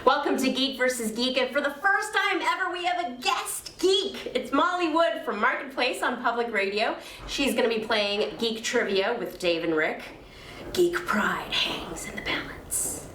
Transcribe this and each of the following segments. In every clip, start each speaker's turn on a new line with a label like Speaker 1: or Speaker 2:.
Speaker 1: Welcome to Geek Vs Geek, and for the first time ever, we have a guest geek. It's Molly Wood from Marketplace on Public Radio. She's going to be playing Geek Trivia with Dave and Rick. Geek pride hangs in the balance.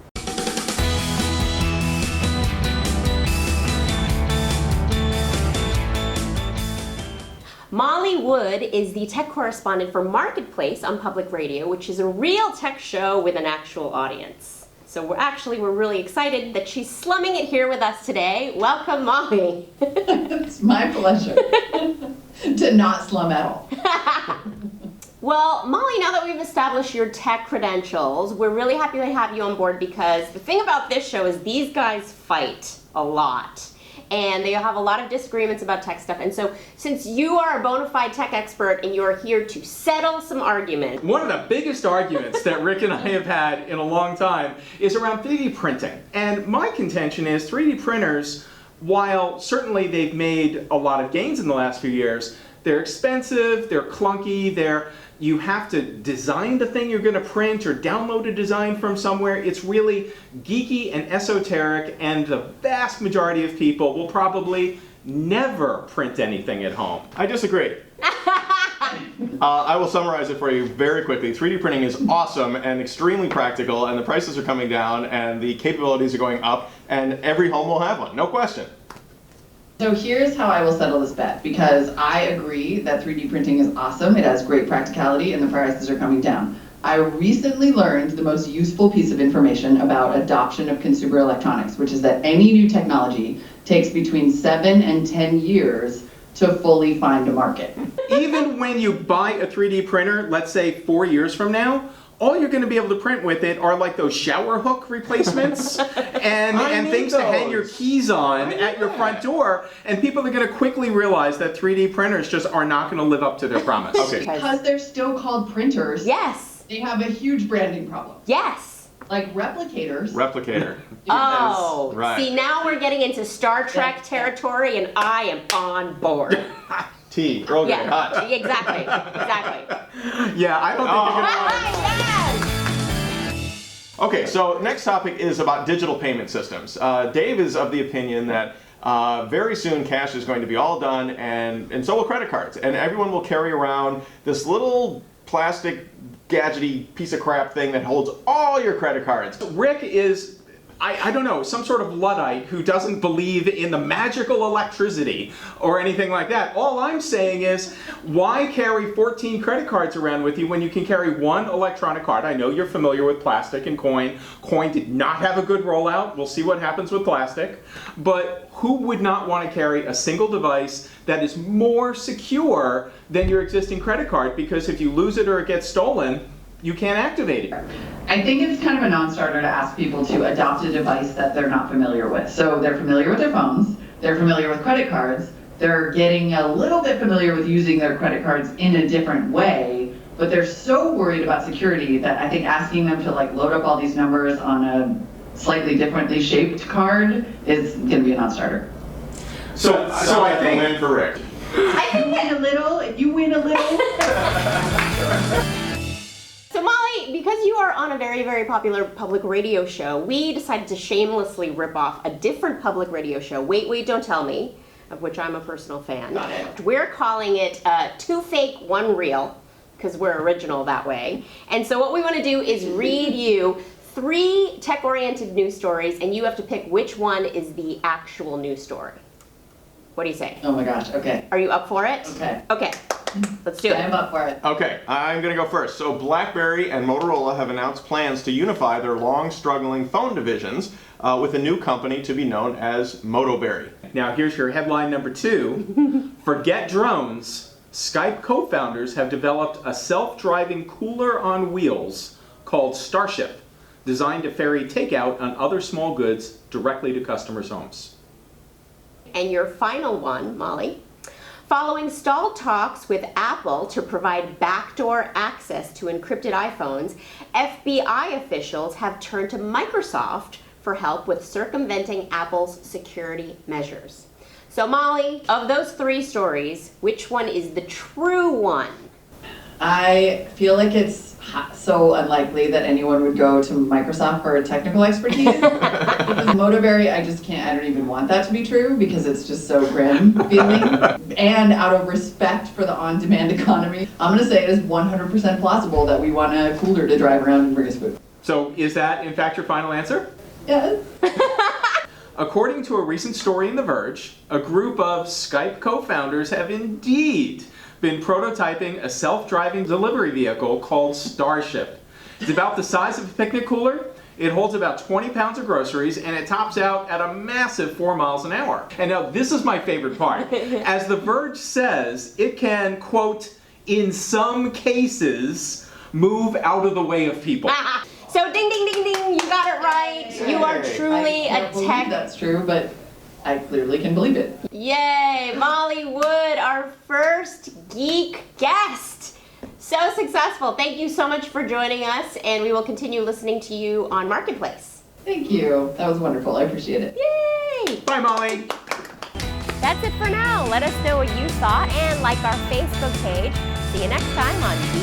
Speaker 1: Molly Wood is the tech correspondent for Marketplace on Public Radio, which is a real tech show with an actual audience. So we're really excited that she's slumming it here with us today. Welcome, Molly.
Speaker 2: It's my pleasure to not slum at all.
Speaker 1: Well, Molly, now that we've established your tech credentials, we're really happy to have you on board because the thing about this show is these guys fight a lot. And they have a lot of disagreements about tech stuff. And so, since you are a bona fide tech expert and you're here to settle some arguments.
Speaker 3: One of the biggest arguments that Rick and I have had in a long time is around 3D printing. And my contention is 3D printers, while certainly they've made a lot of gains in the last few years, they're expensive, they're clunky, you have to design the thing you're going to print or download a design from somewhere. It's really geeky and esoteric, and the vast majority of people will probably never print anything at home.
Speaker 4: I disagree. I will summarize it for you very quickly. 3D printing is awesome and extremely practical, and the prices are coming down, and the capabilities are going up, and every home will have one, no question.
Speaker 2: So here's how I will settle this bet, because I agree that 3D printing is awesome, it has great practicality, and the prices are coming down. I recently learned the most useful piece of information about adoption of consumer electronics, which is that any new technology takes between 7 and 10 years to fully find a market.
Speaker 3: Even when you buy a 3D printer, let's say 4 years from now, all you're going to be able to print with it are like those shower hook replacements and things to hang your keys on at your front door. And people are going to quickly realize that 3D printers just are not going to live up to their promise.
Speaker 4: Okay.
Speaker 2: Because they're still called printers,
Speaker 1: Yes.
Speaker 2: they have a huge branding problem.
Speaker 1: Yes.
Speaker 2: Like replicators.
Speaker 4: Replicator.
Speaker 1: Oh,
Speaker 4: Right.
Speaker 1: See, now we're getting into Star Trek territory, and I am on board.
Speaker 4: Tea. Earl Grey.
Speaker 1: Yeah,
Speaker 4: Hot.
Speaker 1: exactly.
Speaker 3: Yeah, I don't think you're going to
Speaker 1: Yes!
Speaker 4: Okay, so next topic is about digital payment systems. Dave is of the opinion that very soon cash is going to be all done, and so will credit cards. And everyone will carry around this little plastic gadgety piece of crap thing that holds all your credit cards.
Speaker 3: Rick is, I don't know, some sort of Luddite who doesn't believe in the magical electricity or anything like that. All I'm saying is, why carry 14 credit cards around with you when you can carry one electronic card? I know you're familiar with plastic and coin. Coin did not have a good rollout. We'll see what happens with plastic. But who would not want to carry a single device that is more secure than your existing credit card? Because if you lose it or it gets stolen, you can't activate it.
Speaker 2: I think it's kind of a non-starter to ask people to adopt a device that they're not familiar with. So they're familiar with their phones, they're familiar with credit cards, they're getting a little bit familiar with using their credit cards in a different way, but they're so worried about security that I think asking them to load up all these numbers on a slightly differently shaped card is going to be a non-starter.
Speaker 4: So I think win for Rick.
Speaker 2: I can win a little if you win a little.
Speaker 1: So Molly, because you are on a very, very popular public radio show, we decided to shamelessly rip off a different public radio show, Wait, Don't Tell Me, of which I'm a personal fan. We're calling it Two Fake, One Real, because we're original that way. And so what we want to do is read you 3 tech-oriented news stories, and you have to pick which one is the actual news story. What do you say?
Speaker 2: Oh my gosh, okay.
Speaker 1: Are you up for it?
Speaker 2: Okay.
Speaker 1: Okay, let's do it.
Speaker 2: I'm up for it.
Speaker 4: Okay, I'm going to go first. So BlackBerry and Motorola have announced plans to unify their long-struggling phone divisions with a new company to be known as MotoBerry.
Speaker 3: Now here's your headline number 2. Forget drones. Skype co-founders have developed a self-driving cooler on wheels called Starship, designed to ferry takeout and other small goods directly to customers' homes.
Speaker 1: And your final one, Molly. Following stalled talks with Apple to provide backdoor access to encrypted iPhones, FBI officials have turned to Microsoft for help with circumventing Apple's security measures. So Molly, of those 3 stories, which one is the true one?
Speaker 2: I feel like it's so unlikely that anyone would go to Microsoft for technical expertise. Because Motoberry, I don't even want that to be true because it's just so grim feeling. And out of respect for the on-demand economy, I'm gonna say it is 100% plausible that we want a cooler to drive around and bring us food.
Speaker 3: So is that in fact your final answer?
Speaker 2: Yes.
Speaker 3: According to a recent story in The Verge, a group of Skype co-founders have indeed been prototyping a self-driving delivery vehicle called Starship. It's about the size of a picnic cooler. It holds about 20 pounds of groceries, and it tops out at a massive 4 miles an hour. And now this is my favorite part. As The Verge says, it can, quote, in some cases, move out of the way of people.
Speaker 1: So ding, ding, ding, ding, you got it right. You are truly
Speaker 2: I can't
Speaker 1: a
Speaker 2: believe
Speaker 1: tech.
Speaker 2: that's true, but I clearly can believe it.
Speaker 1: Yay, Molly Wood, our first geek guest. So successful. Thank you so much for joining us, and we will continue listening to you on Marketplace.
Speaker 2: Thank you. That was wonderful. I appreciate it.
Speaker 1: Yay!
Speaker 3: Bye, Molly.
Speaker 1: That's it for now. Let us know what you thought and like our Facebook page. See you next time on Geek